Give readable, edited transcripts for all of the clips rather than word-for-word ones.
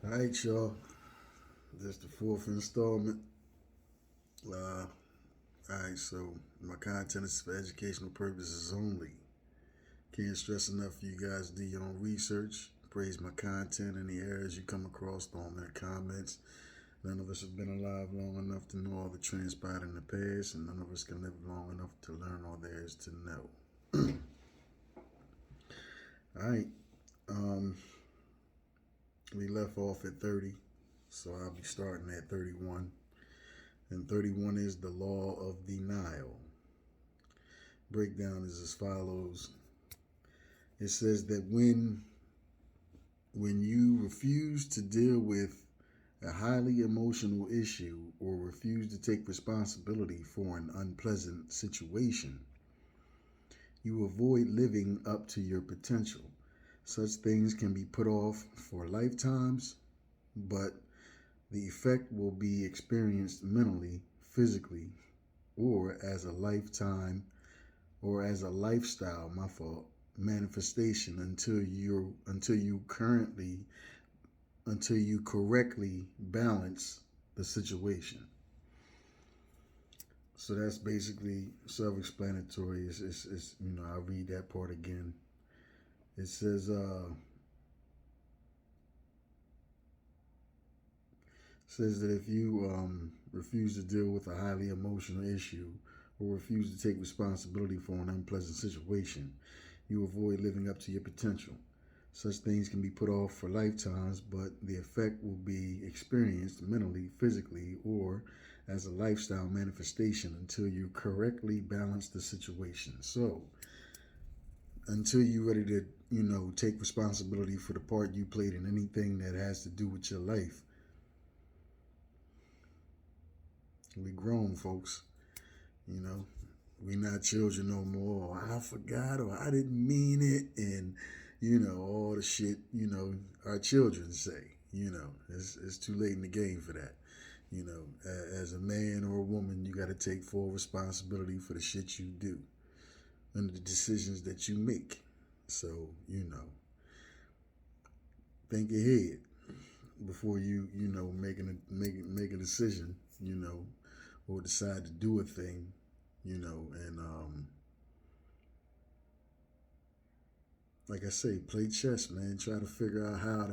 All right, y'all. This is the fourth installment. All right, so my content is for educational purposes only. Can't stress enough for you guys to do your own research. Praise my content. Any errors you come across, throw them in the comments. None of us have been alive long enough to know all that transpired in the past, and none of us can live long enough to learn all there is to know. All right. Um, we left off at 30, so I'll be starting at 31. And 31 is the law of denial. Breakdown is as follows. It says that when you refuse to deal with a highly emotional issue or refuse to take responsibility for an unpleasant situation, you avoid living up to your potential. Such things can be put off for lifetimes, but the effect will be experienced mentally, physically, or as a lifetime or as a lifestyle, my fault, manifestation until you correctly balance the situation. So that's basically self-explanatory. It's I'll read that part again. It says that if you refuse to deal with a highly emotional issue or refuse to take responsibility for an unpleasant situation, you avoid living up to your potential. Such things can be put off for lifetimes, but the effect will be experienced mentally, physically, or as a lifestyle manifestation until you correctly balance the situation. So, until you're ready to, take responsibility for the part you played in anything that has to do with your life, we grown folks, you know. We not children no more. Or I forgot, or I didn't mean it, and all the shit our children say. It's too late in the game for that. As a man or a woman, you got to take full responsibility for the shit you do and the decisions that you make. So think ahead before you make a decision. Or decide to do a thing. And like I say, play chess, man. Try to figure out how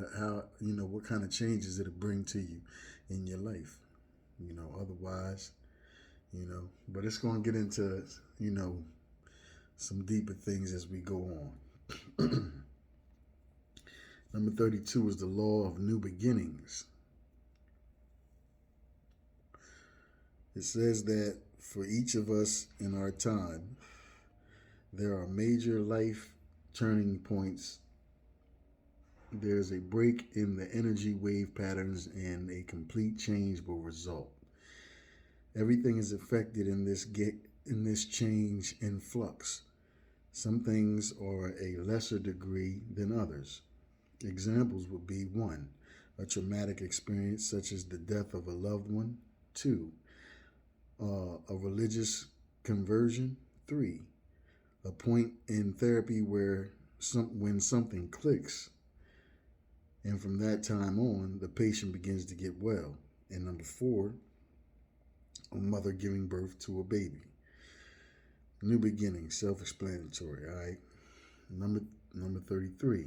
what kind of changes it'll bring to you in your life. Otherwise, but it's going to get into some deeper things as we go on. Number 32 is the law of new beginnings. It says that for each of us in our time, there are major life turning points. There's a break in the energy wave patterns and a complete change will result. Everything is affected in this change and flux. Some things are a lesser degree than others. Examples would be 1. A traumatic experience such as the death of a loved one. 2. A religious conversion. 3. A point in therapy when something clicks, and from that time on, the patient begins to get well. And number 4, a mother giving birth to a baby. New beginning, self-explanatory. All right. Number 33.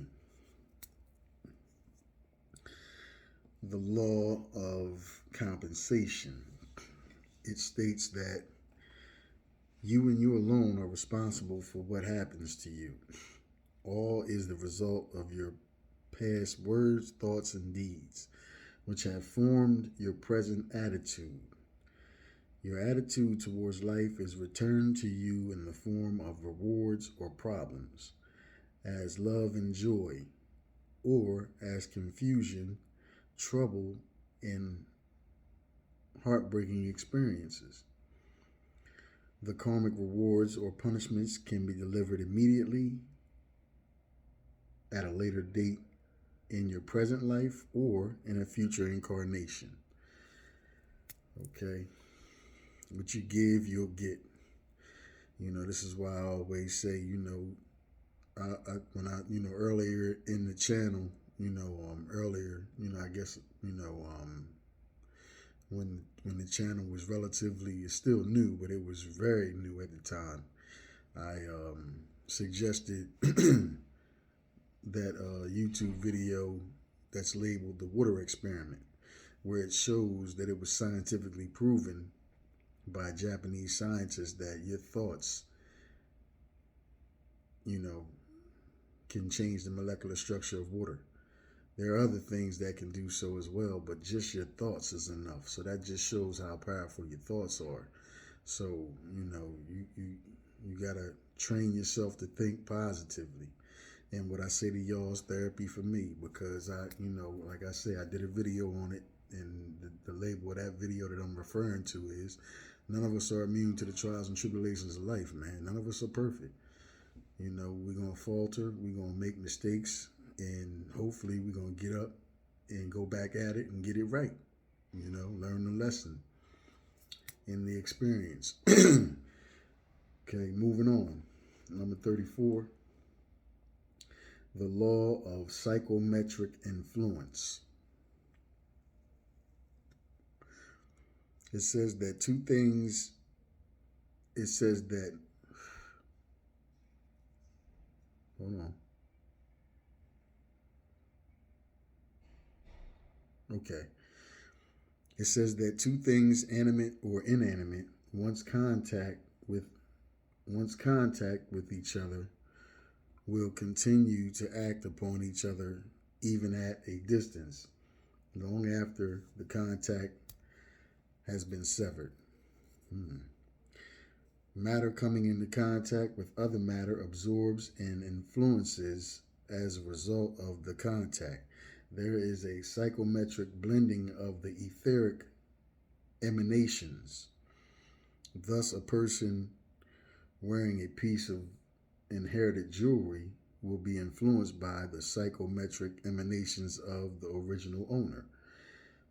The law of compensation. It states that you and you alone are responsible for what happens to you. All is the result of your past words, thoughts, and deeds, which have formed your present attitude. Your attitude towards life is returned to you in the form of rewards or problems, as love and joy, or as confusion, trouble, and heartbreaking experiences. The karmic rewards or punishments can be delivered immediately at a later date in your present life or in a future incarnation. Okay? What you give, you'll get. This is why I always say, when I, earlier in the channel, earlier. I guess when the channel was relatively, it's still new, but it was very new at the time. I suggested that YouTube video that's labeled the water experiment, where it shows that it was scientifically proven by Japanese scientists that your thoughts, can change the molecular structure of water. There are other things that can do so as well, but just your thoughts is enough. So that just shows how powerful your thoughts are. So, you gotta train yourself to think positively. And what I say to y'all is therapy for me, because like I say, I did a video on it, and the label of that video that I'm referring to is, none of us are immune to the trials and tribulations of life, man. None of us are perfect. We're going to falter, we're going to make mistakes, and hopefully we're going to get up and go back at it and get it right. Learn the lesson in the experience. Okay, moving on. Number 34, the law of psychometric influence. It says that hold on. Okay. It says that two things, animate or inanimate, once contact with each other, will continue to act upon each other even at a distance, long after the contact has been severed. Matter coming into contact with other matter absorbs and influences as a result of the contact. There is a psychometric blending of the etheric emanations. Thus, a person wearing a piece of inherited jewelry will be influenced by the psychometric emanations of the original owner.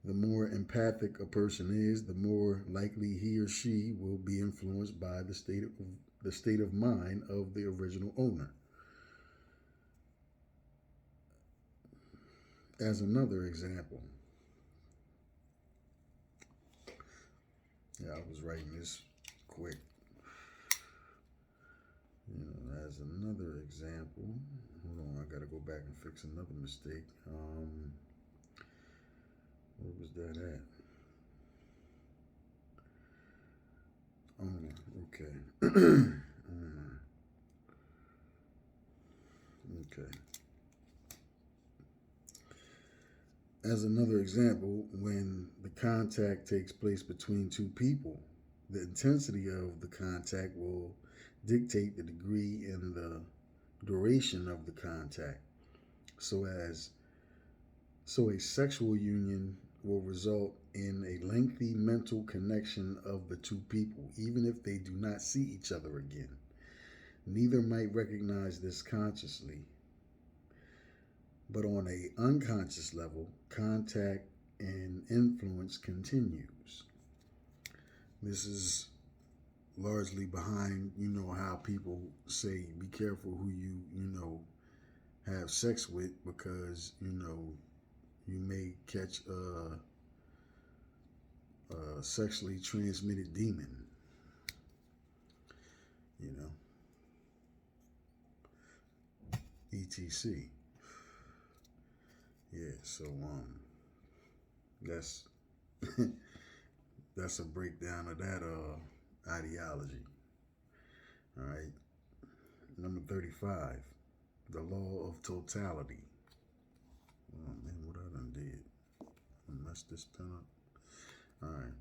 The more empathic a person is, the more likely he or she will be influenced by the state of mind of the original owner. As another example, I was writing this quick. As another example, hold on, I gotta go back and fix another mistake. Where was that at? Okay. Okay. As another example, when the contact takes place between two people, the intensity of the contact will dictate the degree and the duration of the contact. So a sexual union will result in a lengthy mental connection of the two people, even if they do not see each other again. Neither might recognize this consciously, but on an unconscious level, contact and influence continues. This is largely behind, how people say be careful who you have sex with, because, you may catch a sexually transmitted demon, etc. Yeah, so that's that's a breakdown of that ideology. All right. Number 35, the law of totality. Oh man, what I done did? I messed this pen up. All right.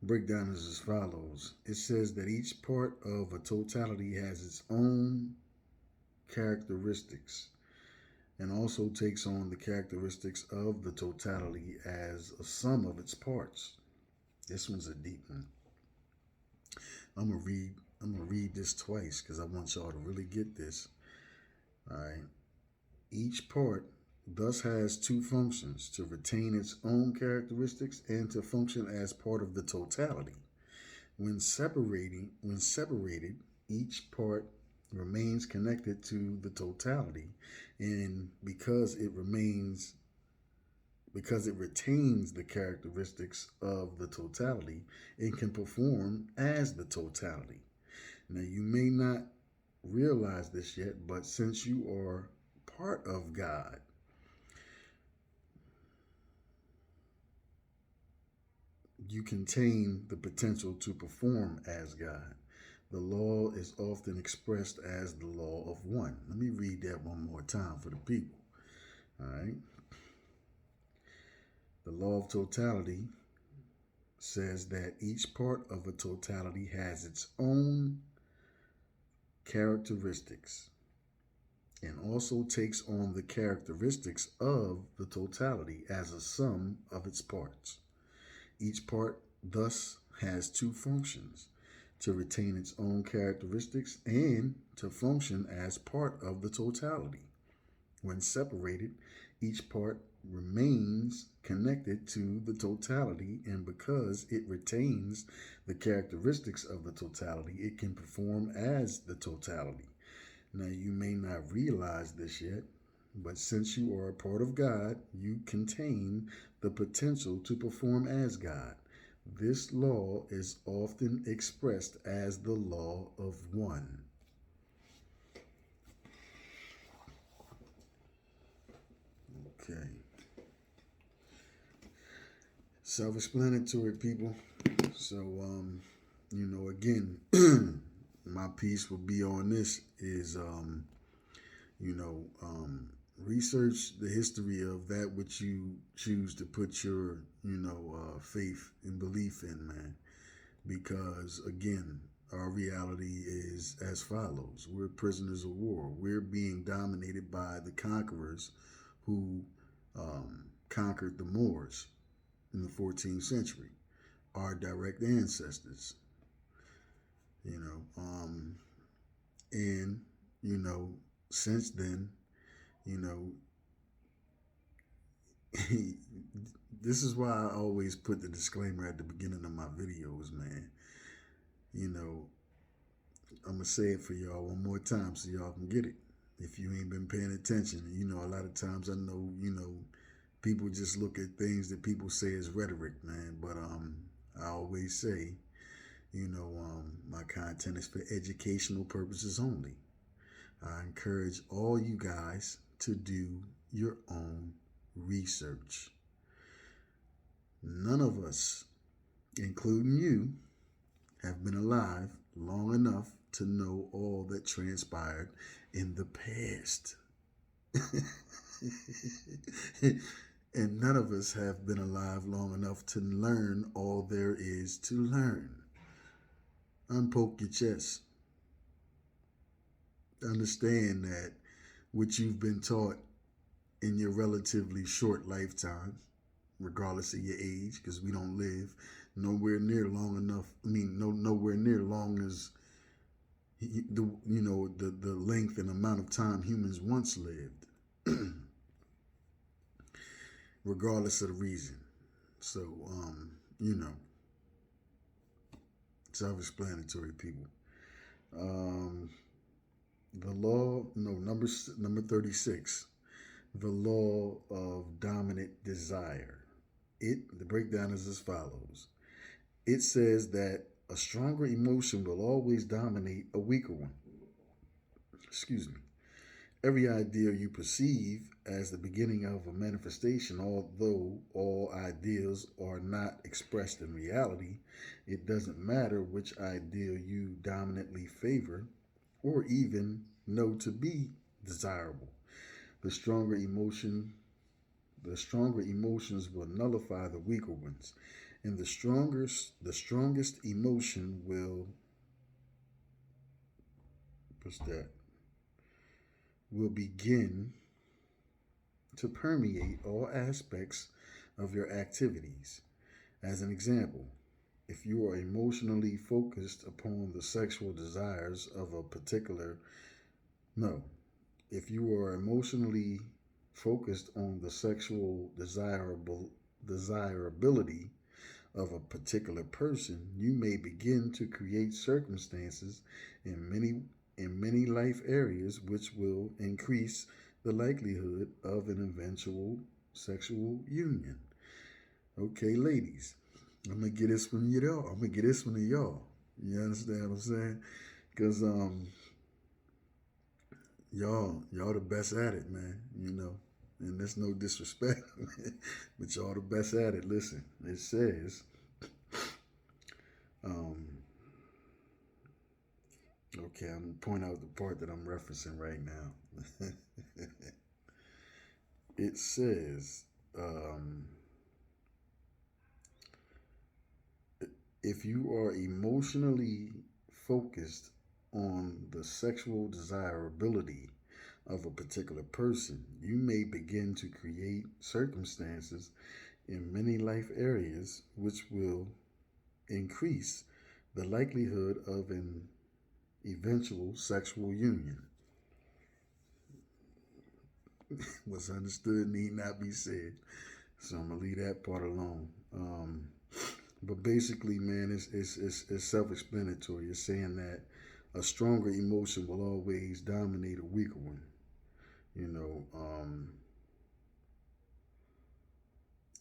Breakdown is as follows. It says that each part of a totality has its own characteristics and also takes on the characteristics of the totality as a sum of its parts. This one's a deep one. I'm gonna read this twice because I want y'all to really get this. All right. Each part thus has two functions: to retain its own characteristics and to function as part of the totality. When separated, each part remains connected to the totality, and because it retains the characteristics of the totality, it can perform as the totality. Now, you may not realize this yet, but since you are part of God, you contain the potential to perform as God. The law is often expressed as the law of one. Let me read that one more time for the people. All right. The law of totality says that each part of a totality has its own characteristics and also takes on the characteristics of the totality as a sum of its parts. Each part thus has two functions: to retain its own characteristics and to function as part of the totality. When separated, each part remains connected to the totality, and because it retains the characteristics of the totality, it can perform as the totality. Now, you may not realize this yet, but since you are a part of God, you contain the potential to perform as God. This law is often expressed as the law of one. Okay. Self-explanatory, people. So, again, my piece will be on this is, you know, research the history of that which you choose to put your, faith and belief in, man. Because, again, our reality is as follows. We're prisoners of war. We're being dominated by the conquerors who conquered the Moors in the 14th century, our direct ancestors, you know. And, you know, since then, you know, this is why I always put the disclaimer at the beginning of my videos, man. You know, I'm going to say it for y'all one more time so y'all can get it. If you ain't been paying attention, a lot of times I know, people just look at things that people say as rhetoric, man. But I always say, my content is for educational purposes only. I encourage all you guys to do your own research. None of us, including you, have been alive long enough to know all that transpired in the past. And none of us have been alive long enough to learn all there is to learn. Unpoke your chest. Understand that what you've been taught in your relatively short lifetime, regardless of your age, because we don't live nowhere near long enough. Nowhere near long as the length and amount of time humans once lived, regardless of the reason. So, self-explanatory, people. The law, no, number 36, the law of dominant desire. The breakdown is as follows. It says that a stronger emotion will always dominate a weaker one. Excuse me. Every idea you perceive as the beginning of a manifestation, although all ideas are not expressed in reality, it doesn't matter which ideal you dominantly favor or even know to be desirable. The stronger emotions will nullify the weaker ones, and the strongest emotion will begin to permeate all aspects of your activities. As an example, if you are emotionally focused upon the sexual desires of a particular no, if you are emotionally focused on the sexual desirability of a particular person, you may begin to create circumstances in in many life areas, which will increase the likelihood of an eventual sexual union. Okay, ladies, I'm gonna get this one to y'all. I'm gonna get this one to y'all. You understand what I'm saying? Cause y'all the best at it, man. You know, and there's no disrespect, but y'all the best at it. Listen, it says, um, okay, I'm gonna point out the part that I'm referencing right now. It says, um, if you are emotionally focused on the sexual desirability of a particular person, you may begin to create circumstances in many life areas which will increase the likelihood of an eventual sexual union. What's understood need not be said. So I'm gonna leave that part alone. But basically, man, it's self-explanatory. It's saying that a stronger emotion will always dominate a weaker one. You know,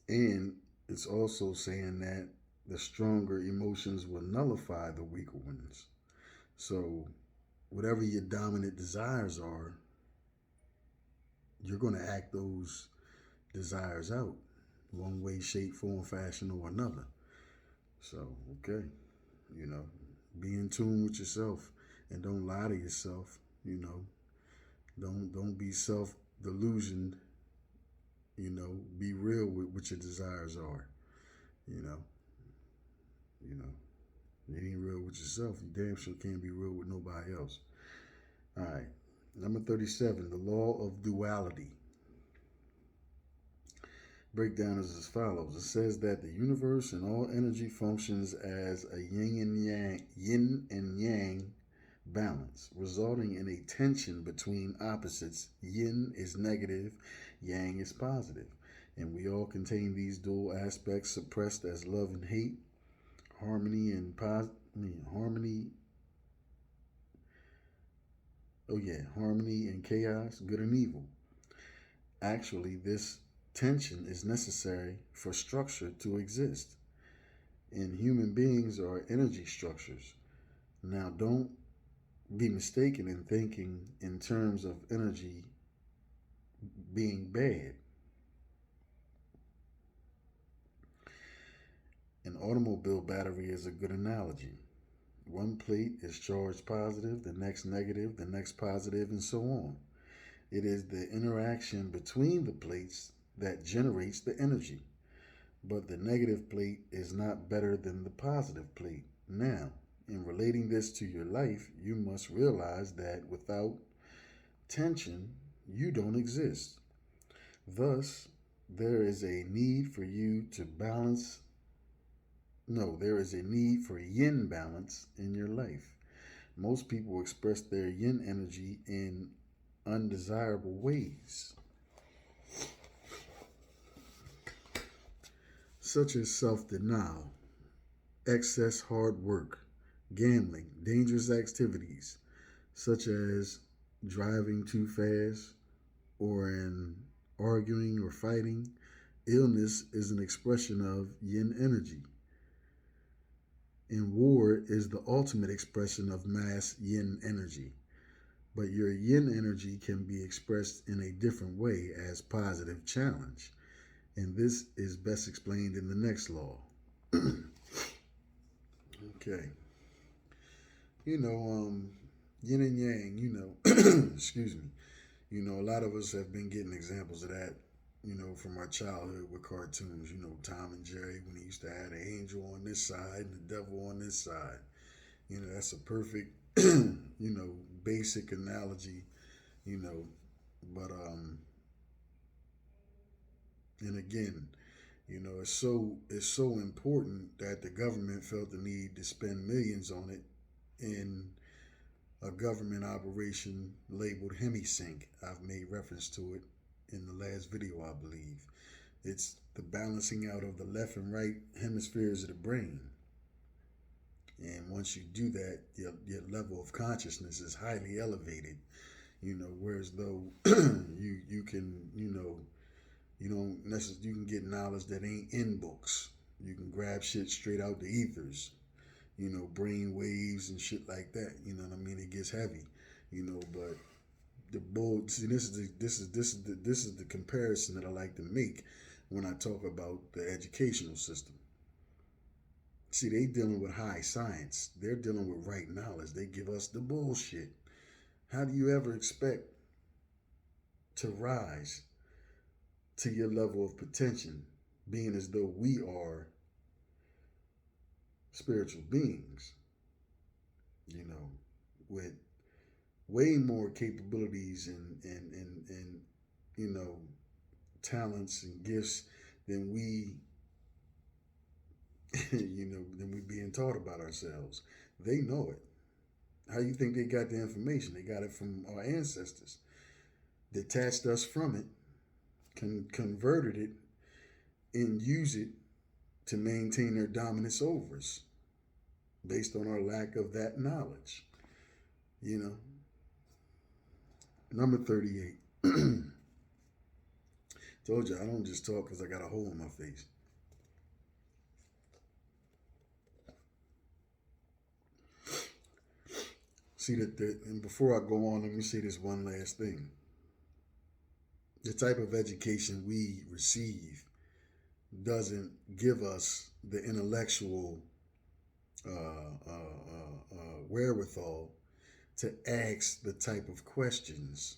and it's also saying that the stronger emotions will nullify the weaker ones. So, whatever your dominant desires are, you're going to act those desires out, one way, shape, form, fashion, or another. So, okay, you know, be in tune with yourself and don't lie to yourself. You know, don't be self delusioned. You know, be real with what your desires are. You know, you know, you ain't real with yourself. You damn sure can't be real with nobody else. All right, number 37, the law of duality. Breakdown is as follows. It says that the universe and all energy functions as a yin and yang balance, resulting in a tension between opposites. Yin is negative, yang is positive, and we all contain these dual aspects suppressed as love and hate, harmony and harmony. Oh yeah, harmony and chaos, good and evil. Actually, this tension is necessary for structure to exist. And human beings are energy structures. Now, don't be mistaken in thinking in terms of energy being bad. An automobile battery is a good analogy. One plate is charged positive, the next negative, the next positive, and so on. It is the interaction between the plates that generates the energy. But the negative plate is not better than the positive plate. Now, in relating this to your life, you must realize that without tension, you don't exist. Thus, there is a need for you to balance. No, there is a need for yin balance in your life. Most people express their yin energy in undesirable ways, such as self denial, excess hard work, gambling, dangerous activities, such as driving too fast or in arguing or fighting. Illness is an expression of yin energy, and war is the ultimate expression of mass yin energy. But your yin energy can be expressed in a different way as positive challenge. And this is best explained in the next law. Okay. You know, yin and yang, excuse me. You know, a lot of us have been getting examples of that, from our childhood with cartoons. Tom and Jerry, when he used to have the angel on this side and the devil on this side. That's a perfect, basic analogy, you know. But, and again, it's so important that the government felt the need to spend millions on it in a government operation labeled HemiSync. I've made reference to it in the last video, I believe. It's the balancing out of the left and right hemispheres of the brain. And once you do that, your level of consciousness is highly elevated. Whereas though you can, you don't necessarily, you can get knowledge that ain't in books. You can grab shit straight out the ethers, brain waves and shit like that. You know what I mean? It gets heavy, but the bull. See, this is the comparison that I like to make when I talk about the educational system. See, they dealing with high science. They're dealing with right knowledge. They give us the bullshit. How do you ever expect to rise to your level of potential, being as though we are spiritual beings, with way more capabilities and you know, talents and gifts than we, than we being taught about ourselves. They know it. How you think they got the information? They got it from our ancestors. Detached us from it, converted it, and use it to maintain their dominance over us based on our lack of that knowledge. You know, number 38. Told you I don't just talk because I got a hole in my face. See and before I go on, let me say this one last thing. The type of education we receive doesn't give us the intellectual wherewithal to ask the type of questions.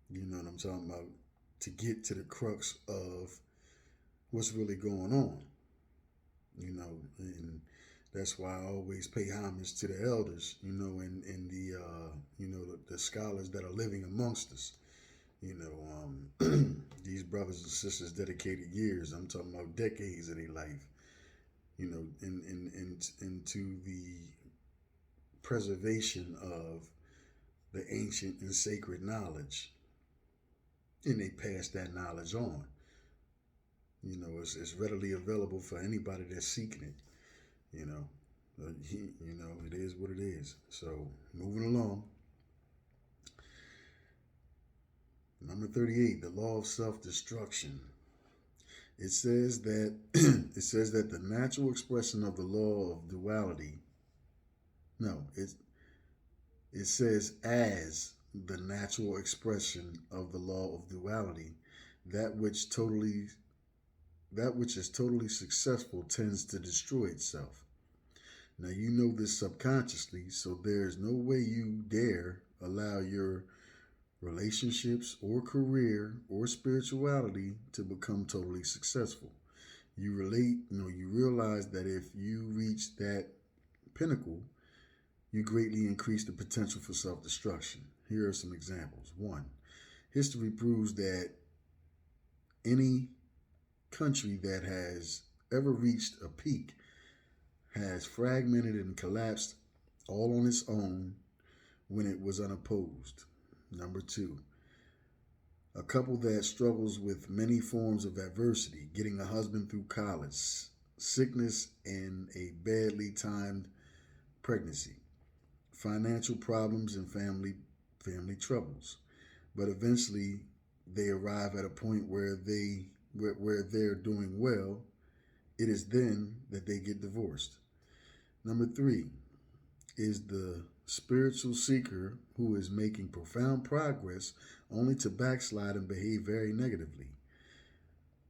You know what I'm talking about? To get to the crux of what's really going on. And that's why I always pay homage to the elders, and the the scholars that are living amongst us. These brothers and sisters dedicated years. I'm talking about decades of their life. Into the preservation of the ancient and sacred knowledge, and they pass that knowledge on. It's readily available for anybody that's seeking it. It is what it is. So moving along. Number 38, the law of self-destruction. It says that the natural expression of the law of duality. No, it says as the natural expression of the law of duality, that which is totally successful tends to destroy itself. Now you know this subconsciously, so there's no way you dare allow your relationships or career or spirituality to become totally successful. You realize that if you reach that pinnacle, you greatly increase the potential for self-destruction. Here are some examples. 1, history proves that any country that has ever reached a peak has fragmented and collapsed all on its own when it was unopposed. Number 2, a couple that struggles with many forms of adversity, getting a husband through college, sickness, and a badly timed pregnancy, financial problems, and family troubles. But eventually they arrive at a point where they're doing well. It is then that they get divorced. Number 3 is the spiritual seeker who is making profound progress only to backslide and behave very negatively.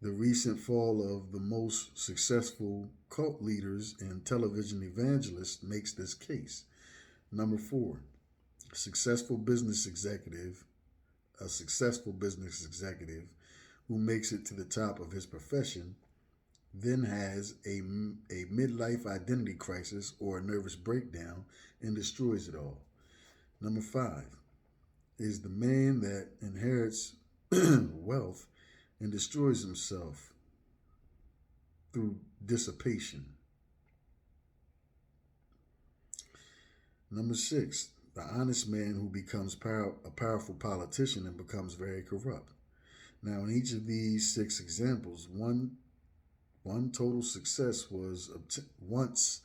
The recent fall of the most successful cult leaders and television evangelists makes this case. Number 4, a successful business executive who makes it to the top of his profession then has a midlife identity crisis or a nervous breakdown and destroys it all. Number 5 is the man that inherits wealth and destroys himself through dissipation. Number 6, the honest man who becomes a powerful politician and becomes very corrupt. Now, in each of these 6 examples, one One total success was once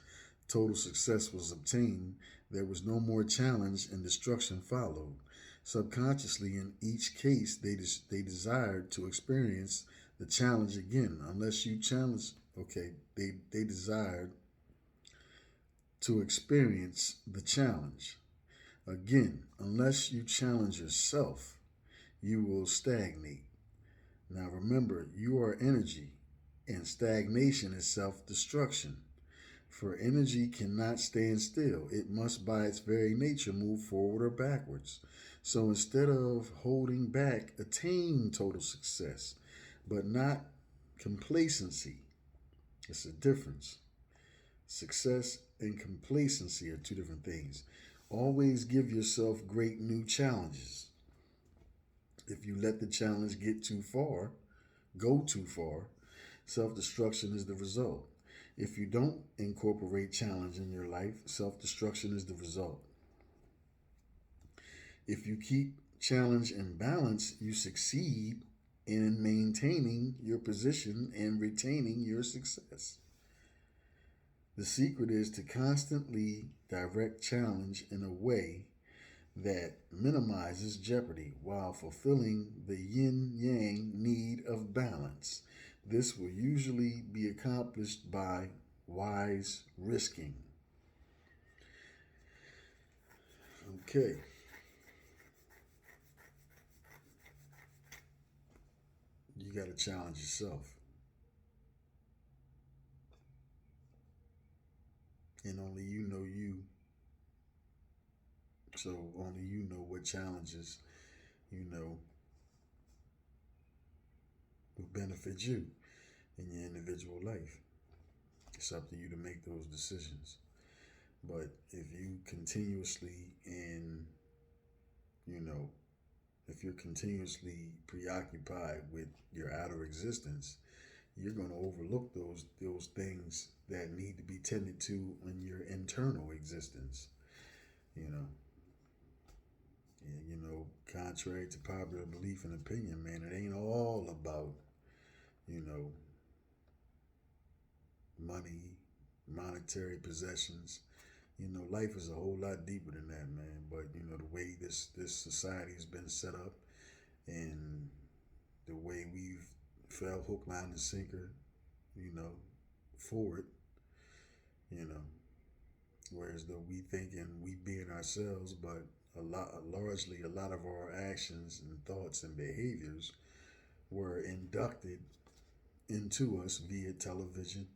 total success was obtained, there was no more challenge and destruction followed. Subconsciously, in each case, they desired to experience the challenge again. Unless you challenge, okay, they desired to experience the challenge again. Unless you challenge yourself, you will stagnate. Now remember, you are energy, and stagnation is self destruction. For energy cannot stand still, it must by its very nature move forward or backwards. So instead of holding back, attain total success, but not complacency. It's a difference. Success and complacency are two different things. Always give yourself great new challenges. If you let the challenge get too far, go too far, self destruction is the result. If you don't incorporate challenge in your life, self destruction is the result. If you keep challenge in balance, you succeed in maintaining your position and retaining your success. The secret is to constantly direct challenge in a way that minimizes jeopardy while fulfilling the yin yang need of balance. This will usually be accomplished by wise risking. Okay. You got to challenge yourself. And only you know you. So only you know what challenges, you know, will benefit you in your individual life. It's up to you to make those decisions. But if you continuously and, you know, if you're continuously preoccupied with your outer existence, you're going to overlook those things that need to be tended to in your internal existence. You know, contrary to popular belief and opinion, man, it ain't all about, you know, money, monetary possessions. Life is a whole lot deeper than that, man. But the way this society has been set up, and the way we've fell hook, line, and sinker, you know, for it, you know, whereas though we thinking we being ourselves, but largely a lot of our actions and thoughts and behaviors were inducted into us via television,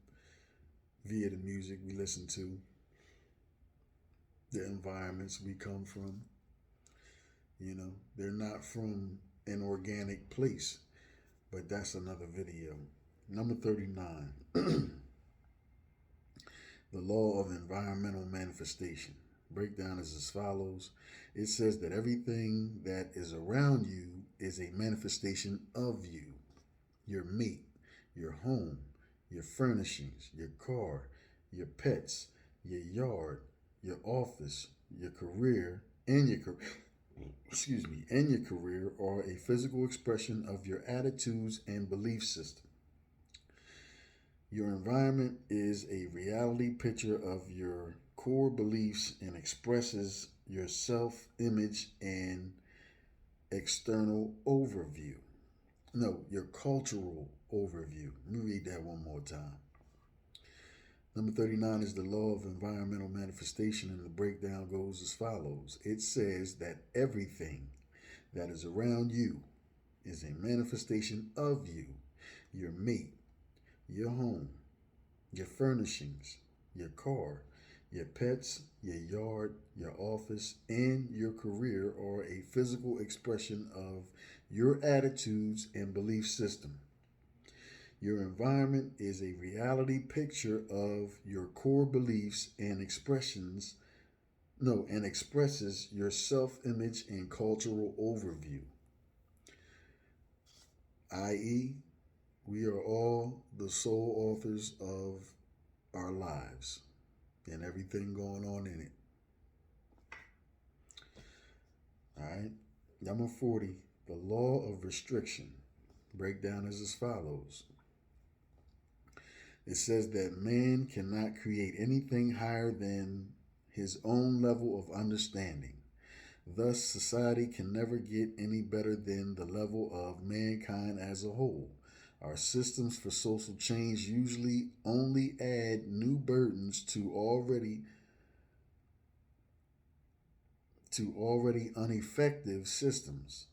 via the music we listen to, the environments we come from. They're not from an organic place, but that's another video. Number 39, the law of environmental manifestation. Breakdown is as follows. It says that everything that is around you is a manifestation of you. Your mate, your home, your furnishings, your car, your pets, your yard, your office, your career, and your career are a physical expression of your attitudes and belief system. Your environment is a reality picture of your core beliefs and expresses your self image and external overview. No, your cultural overview. Let me read that one more time. Number 39 is the law of environmental manifestation, and the breakdown goes as follows. It says that everything that is around you is a manifestation of you, your mate, your home, your furnishings, your car, your pets, your yard, your office, and your career are a physical expression of your attitudes and belief system. Your environment is a reality picture of your core beliefs and expresses your self-image and cultural overview. I.e., we are all the sole authors of our lives and everything going on in it. All right. Number 40, the law of restriction. Breakdown is as follows. It says that man cannot create anything higher than his own level of understanding. Thus, society can never get any better than the level of mankind as a whole. Our systems for social change usually only add new burdens to already ineffective systems.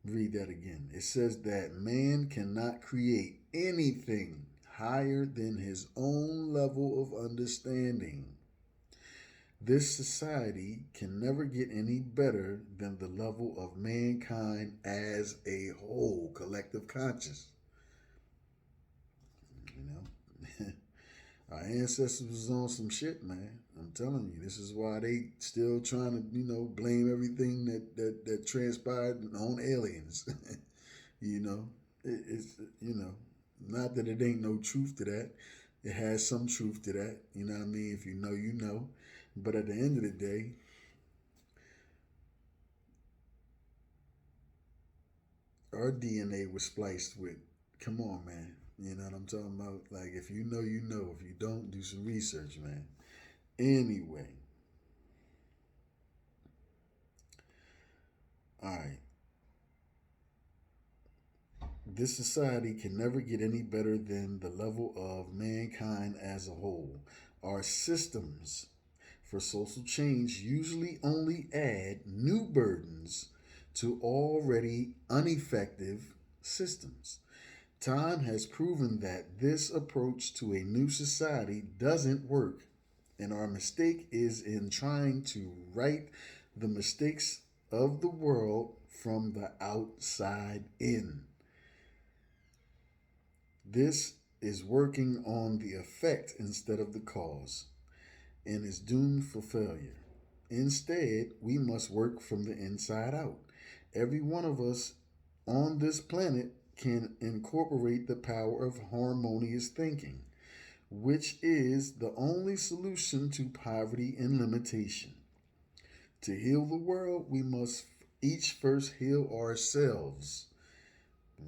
Read that again. It says that man cannot create anything higher than his own level of understanding. This society can never get any better than the level of mankind as a whole, collective conscious. You know, our ancestors was on some shit, man. I'm telling you, this is why they still trying to, blame everything that transpired on aliens. you know, it's not that it ain't no truth to that. It has some truth to that. You know what I mean? If you know, you know. But at the end of the day, our DNA was spliced with. Come on, man. You know what I'm talking about? Like, if you know, you know. If you don't, do some research, man. Anyway. All right. This society can never get any better than the level of mankind as a whole. Our systems for social change usually only add new burdens to already ineffective systems. Time has proven that this approach to a new society doesn't work, and our mistake is in trying to right the mistakes of the world from the outside in. This is working on the effect instead of the cause, and is doomed for failure. Instead, we must work from the inside out. Every one of us on this planet can incorporate the power of harmonious thinking, which is the only solution to poverty and limitation. To heal the world, we must each first heal ourselves.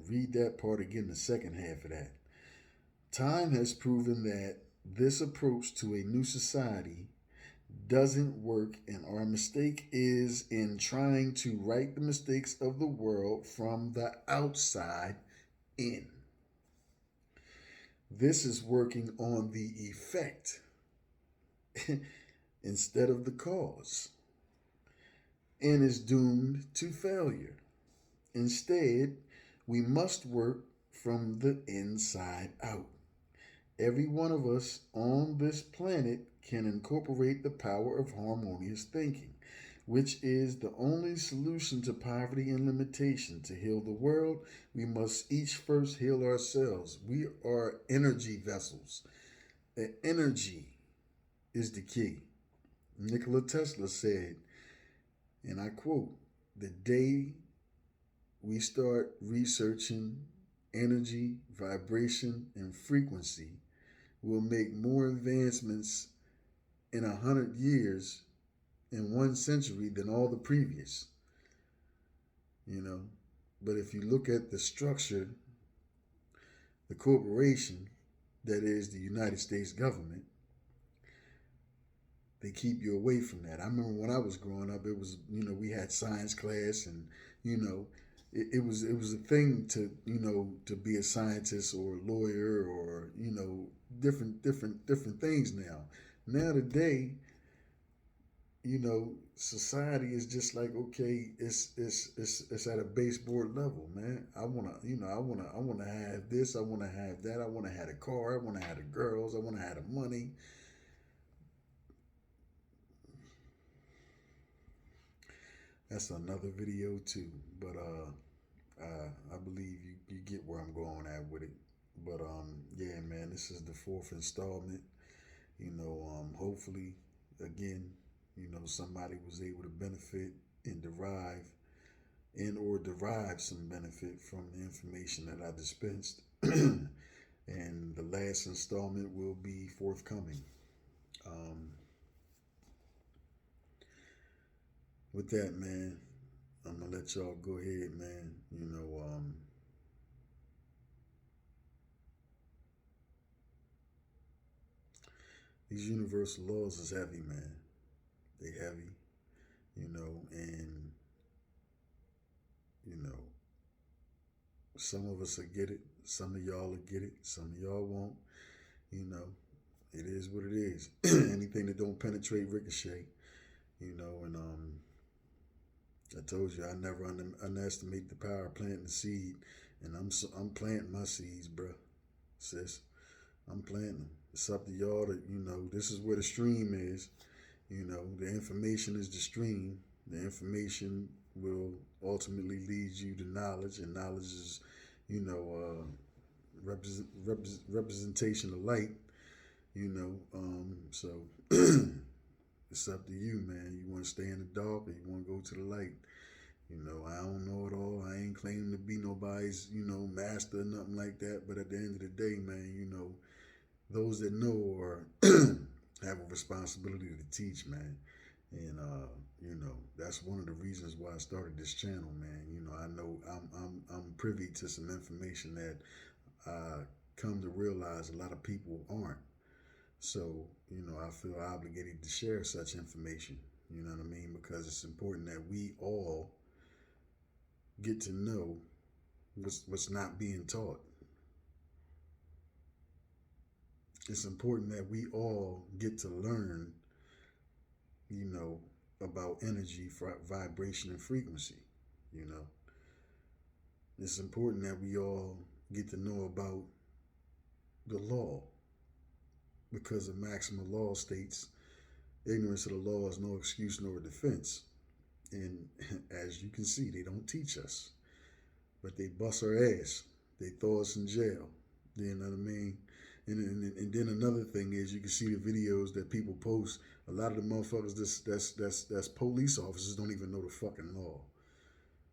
Read that part again, the second half of that. Time has proven that this approach to a new society doesn't work, and our mistake is in trying to right the mistakes of the world from the outside in. This is working on the effect instead of the cause, and is doomed to failure. Instead, we must work from the inside out. Every one of us on this planet can incorporate the power of harmonious thinking, which is the only solution to poverty and limitation. To heal the world, we must each first heal ourselves. We are energy vessels. The energy is the key. Nikola Tesla said, and I quote, "The day we start researching energy, vibration, and frequency, will make more advancements in 100 years in 1 century than all the previous." You know, but if you look at the structure, the corporation that is the United States government, they keep you away from that. I remember when I was growing up, it was, we had science class, and it was a thing to to be a scientist or a lawyer, or different things. Now today, society is just like, okay, it's at a baseboard level, man. I wanna have this, I wanna have that, I wanna have a car, I wanna have the girls, I wanna have the money. That's another video too, but I believe you get where I'm going at with it. But yeah, man, this is the fourth installment. Hopefully, again, somebody was able to benefit and derive some benefit from the information that I dispensed. And the last installment will be forthcoming. Um, with that, man, I'm gonna let y'all go ahead, man. These universal laws is heavy, man. They heavy, and you know, some of us will get it, some of y'all will get it, some of y'all won't. You know, it is what it is. Anything that don't penetrate ricochet, and I told you I never underestimate the power of planting the seed, and I'm planting my seeds, bruh, sis. I'm planting them. It's up to y'all to this is where the stream is. The information is the stream. The information will ultimately lead you to knowledge, and knowledge is, representation of light. So it's up to you, man. You want to stay in the dark or you want to go to the light? I don't know it all. I ain't claiming to be nobody's, master or nothing like that. But at the end of the day, man, those that know or have a responsibility to teach, man. And that's one of the reasons why I started this channel, man. I know I'm privy to some information that I come to realize a lot of people aren't. So, I feel obligated to share such information. You know what I mean? Because it's important that we all get to know what's not being taught. It's important that we all get to learn, about energy, vibration, and frequency. You know, it's important that we all get to know about the law, because the maximum law states ignorance of the law is no excuse nor defense. And as you can see, they don't teach us, but they bust our ass. They throw us in jail. You know what I mean? And then another thing is, you can see the videos that people post. A lot of the motherfuckers that's police officers don't even know the fucking law.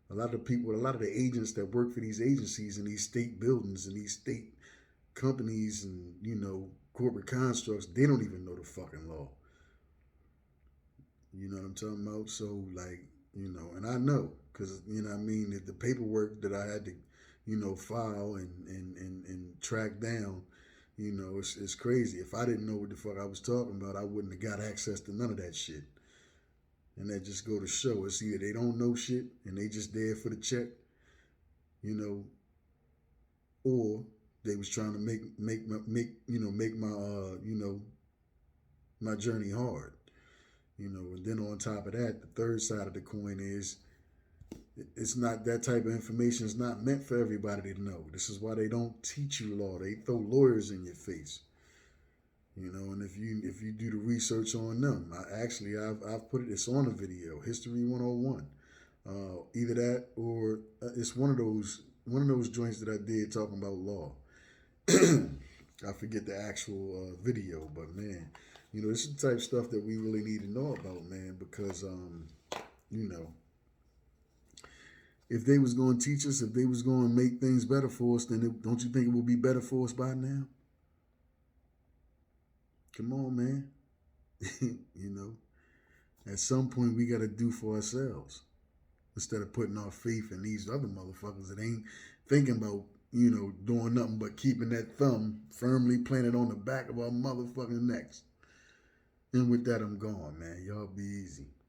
A lot of the agents that work for these agencies in these state buildings and these state companies and corporate constructs, they don't even know the fucking law. You know what I'm talking about? So and I know, because what I mean, the paperwork that I had to file and track down. It's crazy. If I didn't know what the fuck I was talking about, I wouldn't have got access to none of that shit. And that just go to show, it's either they don't know shit and they just there for the check, or they was trying to make my my journey hard. And then on top of that, the third side of the coin is, it's not that type of information is not meant for everybody to know. This is why they don't teach you law. They throw lawyers in your face. And if you do the research on them, I've put it's on a video, History 101. Either that or it's one of those joints that I did talking about law. I forget the actual video, but man, this is the type of stuff that we really need to know about, man, because if they was going to teach us, if they was going to make things better for us, then don't you think it would be better for us by now? Come on, man. At some point we got to do for ourselves, instead of putting our faith in these other motherfuckers that ain't thinking about, doing nothing but keeping that thumb firmly planted on the back of our motherfucking necks. And with that, I'm gone, man. Y'all be easy.